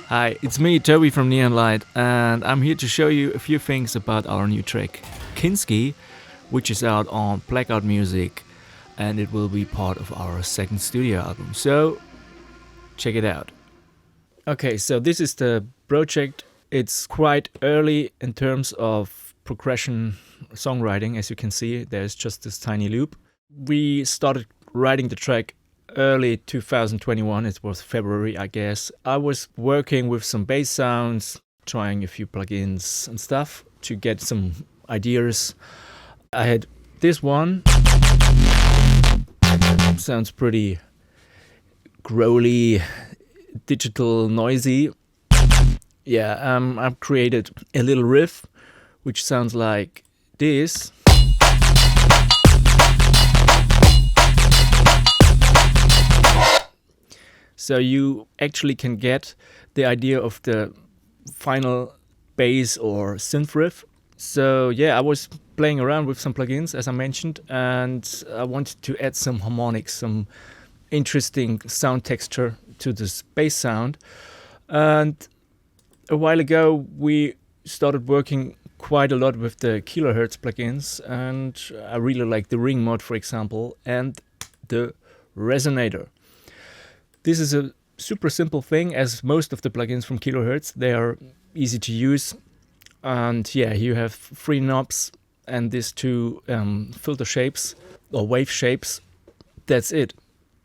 Hi, it's me, Tobi from Neon Light, and I'm here to show you a few things about our new track, KINSKI, which is out on Blackout Music, and it will be part of our second studio album. So, check it out. Okay, so this is the project. It's quite early in terms of progression songwriting. As you can see, there's just this tiny loop. We started writing the track early 2021. It was February, I guess. I was working with some bass sounds, trying a few plugins and stuff to get some ideas. I had this one. Sounds pretty growly, digital, noisy. Yeah, I've created a little riff which sounds like this. So you actually can get the idea of the final bass or synth riff. So yeah, I was playing around with some plugins, as I mentioned, and I wanted to add some harmonics, some interesting sound texture to this bass sound. And a while ago, we started working quite a lot with the kilohertz plugins, and I really like the ring mod, for example, and the resonator. This is a super simple thing, as most of the plugins from kilohertz, they are easy to use. And yeah, you have 3 knobs and these 2 filter shapes or wave shapes. That's it.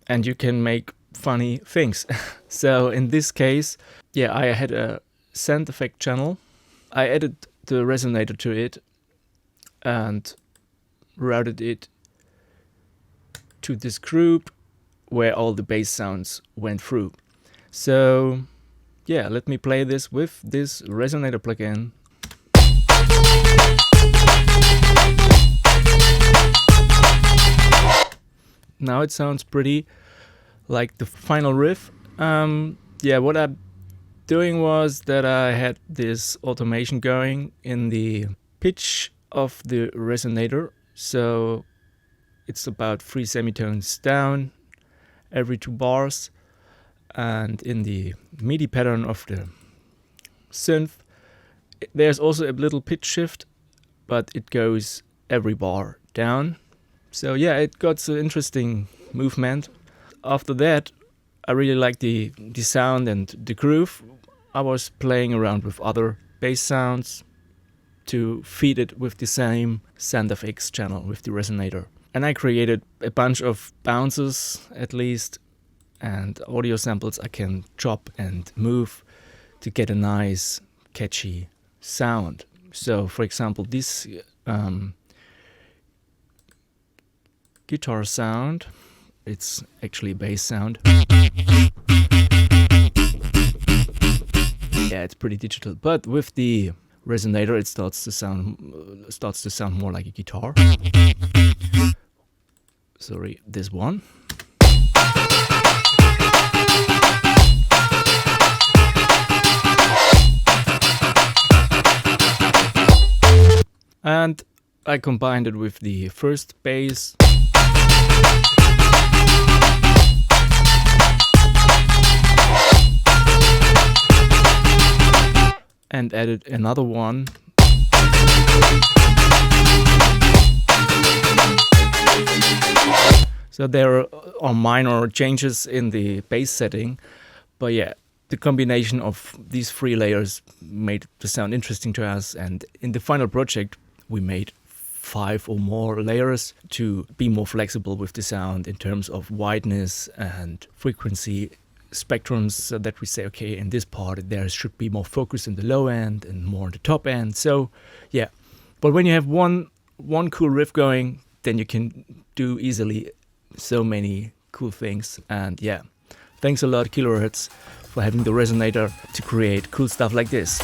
And you can make funny things. So in this case, yeah, I had a send effect channel. I added the resonator to it and routed it to this group where all the bass sounds went through. So yeah, let me play this with this resonator plugin. Now it sounds pretty like the final riff. Yeah, what I'm doing was that I had this automation going in the pitch of the resonator. So it's about 3 semitones down every 2 bars, and in the MIDI pattern of the synth there's also a little pitch shift, but it goes every bar down. So yeah, it got an interesting movement. After that, I really liked the sound and the groove. I was playing around with other bass sounds to feed it with the same SendFX channel with the resonator. And I created a bunch of bounces at least, and audio samples I can chop and move to get a nice catchy sound. So for example, this guitar sound, it's actually a bass sound. Yeah, it's pretty digital, but with the resonator it starts to sound more like a guitar. Sorry, this one. And I combined it with the first bass. And added another one. So there are minor changes in the bass setting, but yeah, the combination of these 3 layers made the sound interesting to us, and in the final project we made 5 or more layers to be more flexible with the sound in terms of wideness and frequency spectrums, so that we say, okay, in this part there should be more focus in the low end and more in the top end. So yeah, but when you have one cool riff going, then you can do easily so many cool things. And yeah, thanks a lot kilohertz for having the resonator to create cool stuff like this.